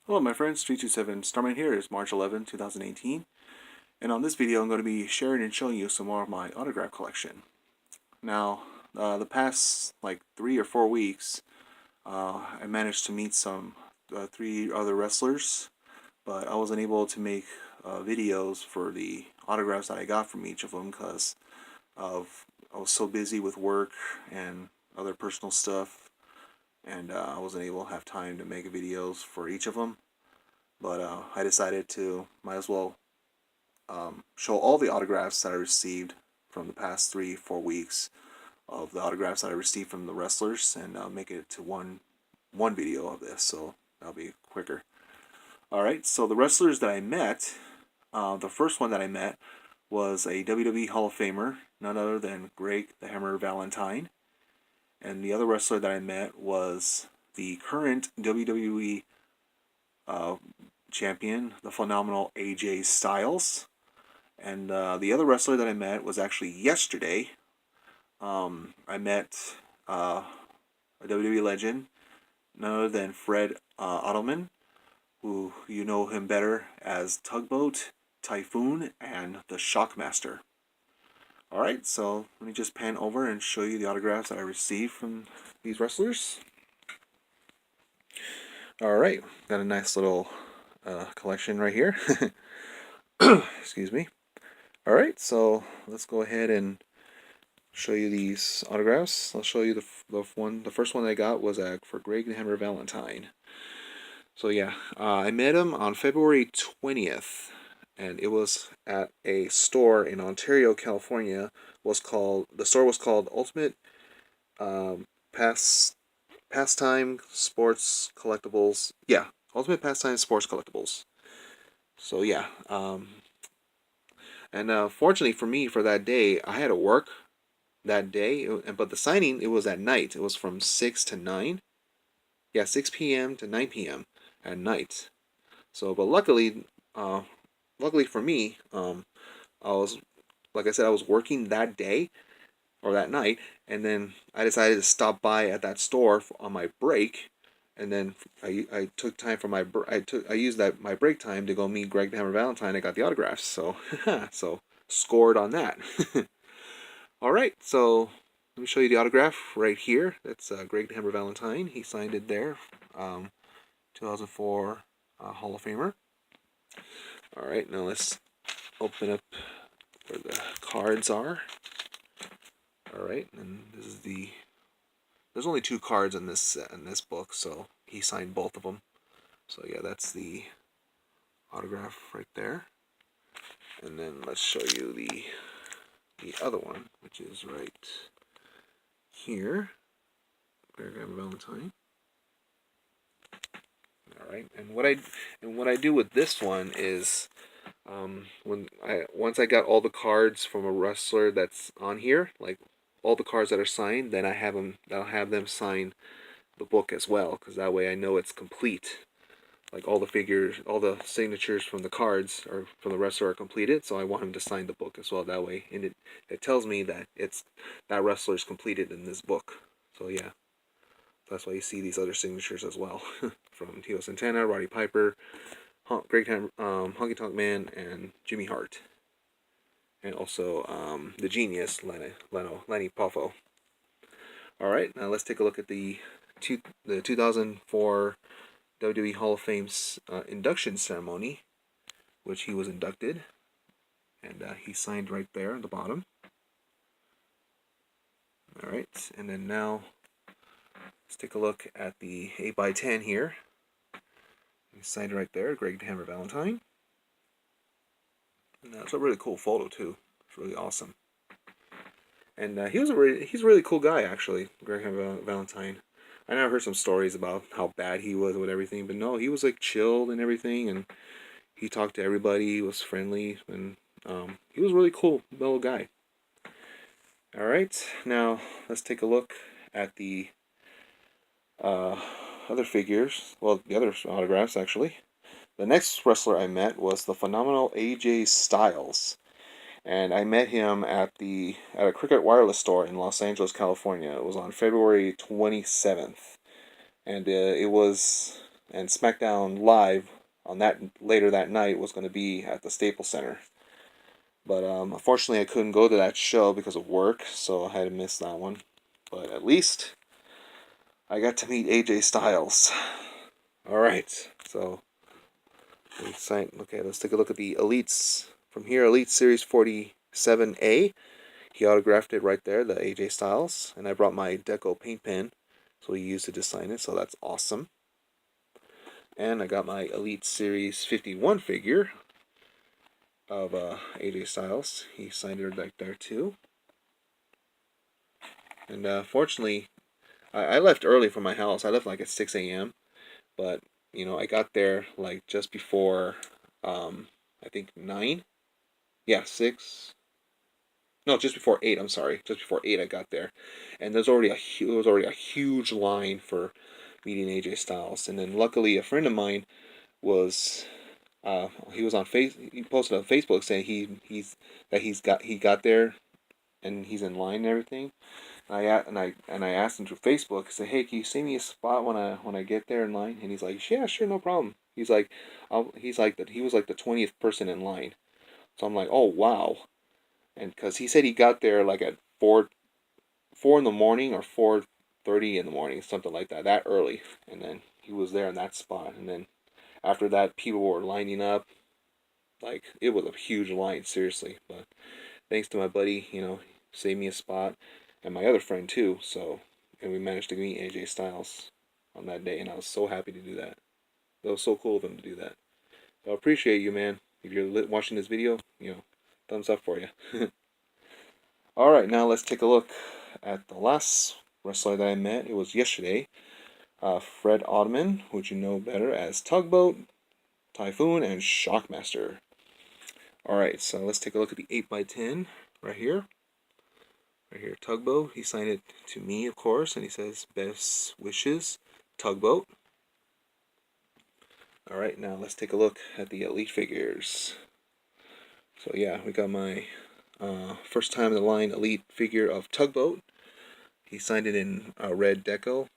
Hello my friends, 327 Starman here. It's March 11, 2018, and on this video I'm going to be sharing and showing you some more of my autograph collection. Now, the past like 3 or 4 weeks, I managed to meet some 3 other wrestlers, but I wasn't able to make videos for the autographs that I got from each of them because I was so busy with work and other personal stuff, and I wasn't able to have time to make videos for each of them. But I decided to might as well show all the autographs that I received from the past 3 4 weeks of the autographs that I received from the wrestlers, and make it to one video of this, so that'll be quicker. All right, so the wrestlers that I met, the first one that I met was a WWE Hall of Famer, none other than Greg the Hammer Valentine, and the other wrestler that I met was the current WWE champion, the phenomenal AJ Styles. And the other wrestler that I met was actually yesterday. I met a WWE legend, none other than Fred Ottoman, who you know him better as Tugboat, Typhoon, and the Shockmaster. Alright, so let me just pan over and show you the autographs that I received from these wrestlers. Alright, got a nice little collection right here. Excuse me. Alright, so let's go ahead and show you these autographs. I'll show you the first one I got was for Greg the Hammer Valentine. So yeah, I met him on February 20th, and it was at a store in Ontario, California. The store was called Ultimate um, Pastime Sports Collectibles. Yeah, Ultimate Pastime Sports Collectibles. So yeah, and fortunately for me, for that day, I had to work that day, but the signing, it was at night. It was from 6 to 9. Yeah, 6 p.m. to 9 p.m. at night. So, but luckily for me, I was, like I said, I was working that day or that night, and then I decided to stop by at that store on my break, and then I took time for I used that my break time to go meet Greg the Hammer Valentine. I got the autographs, so so scored on that. All right, so let me show you the autograph right here. That's Greg the Hammer Valentine. He signed it there. 2004 Hall of Famer. All right, now let's open up where the cards are. All right, and this is there's only 2 cards in this book, so he signed both of them. So yeah, that's the autograph right there. And then let's show you the other one, which is right here. Greg the Hammer Valentine. All right, and what I do with this one is, once I got all the cards from a wrestler that's on here, like all the cards that are signed, then I'll have them sign the book as well, because that way I know it's complete. Like all the figures, all the signatures from the cards or from the wrestler are completed, so I want him to sign the book as well. That way, and it tells me that that wrestler's completed in this book. So yeah. That's why you see these other signatures as well, from Tio Santana, Roddy Piper, Honky Tonk Man, and Jimmy Hart, and also the genius Lenny Poffo. All right, now let's take a look at the 2004 WWE Hall of Fame's induction ceremony, which he was inducted, and he signed right there at the bottom. All right, and then now let's take a look at the 8x10 here. He signed right there, Greg the Hammer Valentine. And that's a really cool photo too. It's really awesome. And he's a really cool guy actually, Greg Hammer Valentine. I know I've heard some stories about how bad he was with everything, but no, he was like chilled and everything, and he talked to everybody. He was friendly, and he was a really cool, mellow guy. All right, now let's take a look at the other figures. Well, the other autographs actually. The next wrestler I met was the phenomenal AJ Styles, and I met him at a Cricket Wireless store in Los Angeles, California. It was on February 27th, and it was and SmackDown Live on that later that night was going to be at the Staples Center. But unfortunately, I couldn't go to that show because of work, so I had to miss that one. But at least I got to meet AJ Styles. All right, so okay, let's take a look at the Elites from here. Elite Series 47A. He autographed it right there, the AJ Styles, and I brought my Deco paint pen, so he used it to sign it. So that's awesome. And I got my Elite Series 51 figure of AJ Styles. He signed it right there too. And fortunately, I left early from my house. I left like at 6 a.m. But, you know, I got there like just before, I think 9. Yeah, 6. No, just before 8. I'm sorry. Just before 8 I got there. And there was already a huge line for meeting AJ Styles. And then luckily a friend of mine was he was on he posted on Facebook saying he got there and he's in line and everything. And I asked him through Facebook. I said, "Hey, can you save me a spot when I get there in line?" And he's like, "Yeah, sure, no problem." He's like, he's like that. He was like the 20th person in line. So I'm like, "Oh wow!" And because he said he got there like at 4 in the morning or 4:30 in the morning, something like that, that early. And then he was there in that spot. And then after that, people were lining up. Like it was a huge line, seriously. But thanks to my buddy, you know, saved me a spot, and my other friend too. So, and we managed to meet AJ Styles on that day, and I was so happy to do that. That was so cool of him to do that. So I appreciate you, man. If you're watching this video, you know, thumbs up for you. All right, now let's take a look at the last wrestler that I met. It was yesterday. Fred Ottman, which you know better as Tugboat, Typhoon, and Shockmaster. All right, so let's take a look at the 8x10 right here. Right here, Tugboat. He signed it to me, of course, and he says, "Best wishes, Tugboat." All right, now let's take a look at the Elite figures. So yeah, we got my first time in the line Elite figure of Tugboat. He signed it in red deco.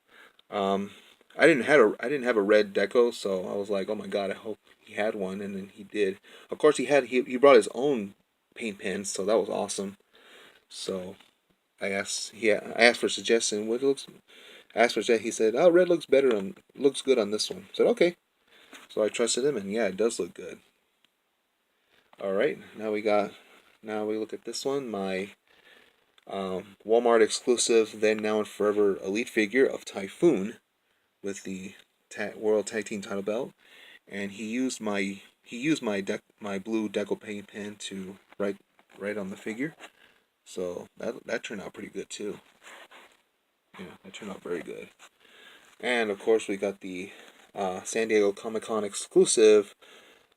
I didn't have a red deco, so I was like, oh my god, I hope he had one, and then he did. Of course, he brought his own paint pens, so that was awesome. So I asked for a suggestion. I asked for that. He said, "Oh, red looks good on this one." I said, "Okay." So I trusted him, and yeah, it does look good. All right, now we look at this one, my Walmart exclusive, then now and forever Elite figure of Typhoon with the World Tag Team title belt, and he used my blue deco paint pen to write on the figure. So that turned out pretty good too. Yeah, that turned out very good. And of course, we got the San Diego Comic-Con exclusive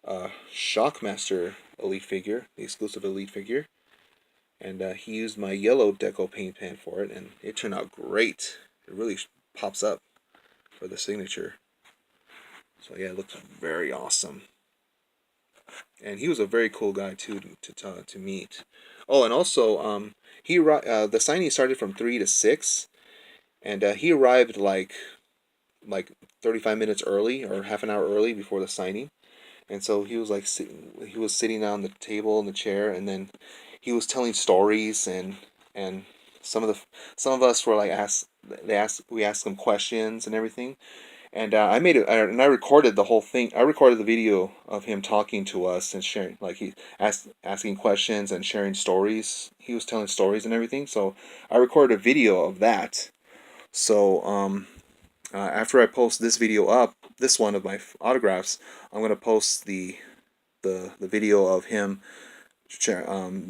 Shockmaster Elite figure, the exclusive Elite figure. And he used my yellow deco paint pen for it, and it turned out great. It really pops up for the signature. So yeah, it looks very awesome. And he was a very cool guy too to meet. Oh, and also the signing started from 3 to 6, and he arrived like 35 minutes early or half an hour early before the signing. And so he was sitting down the table in the chair, and then he was telling stories, and some of us were like we asked him questions and everything. And I recorded the whole thing. I recorded the video of him talking to us and sharing, like he asking questions and sharing stories. He was telling stories and everything. So I recorded a video of that. So after I post this video up, this one of my autographs, I'm gonna post the video of him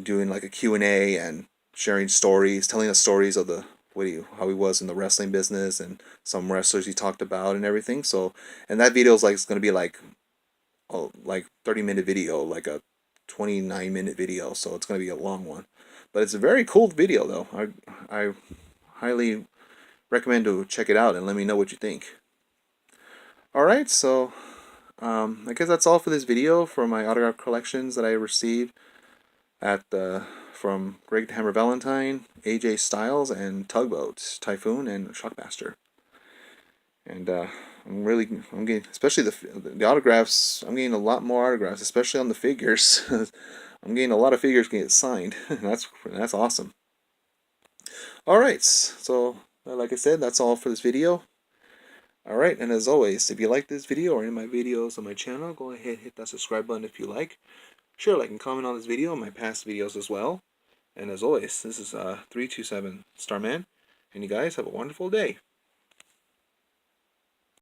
doing like a Q&A and sharing stories, telling us stories of how he was in the wrestling business and some wrestlers he talked about and everything. So, and that video is like it's gonna be like 30-minute video, like a 29-minute video. So it's gonna be a long one, but it's a very cool video though. I highly recommend to check it out and let me know what you think. Alright, so I guess that's all for this video for my autograph collections that I received from Greg the Hammer Valentine, AJ Styles, and Tugboat, Typhoon, and Shockmaster. And I'm getting, especially the autographs. I'm getting a lot more autographs, especially on the figures. I'm getting a lot of figures getting signed. That's awesome. All right, so like I said, that's all for this video. All right, and as always, if you like this video or any of my videos on my channel, go ahead and hit that subscribe button if you like. Share, like, and comment on this video and my past videos as well. And as always, this is 327 Starman, and you guys have a wonderful day.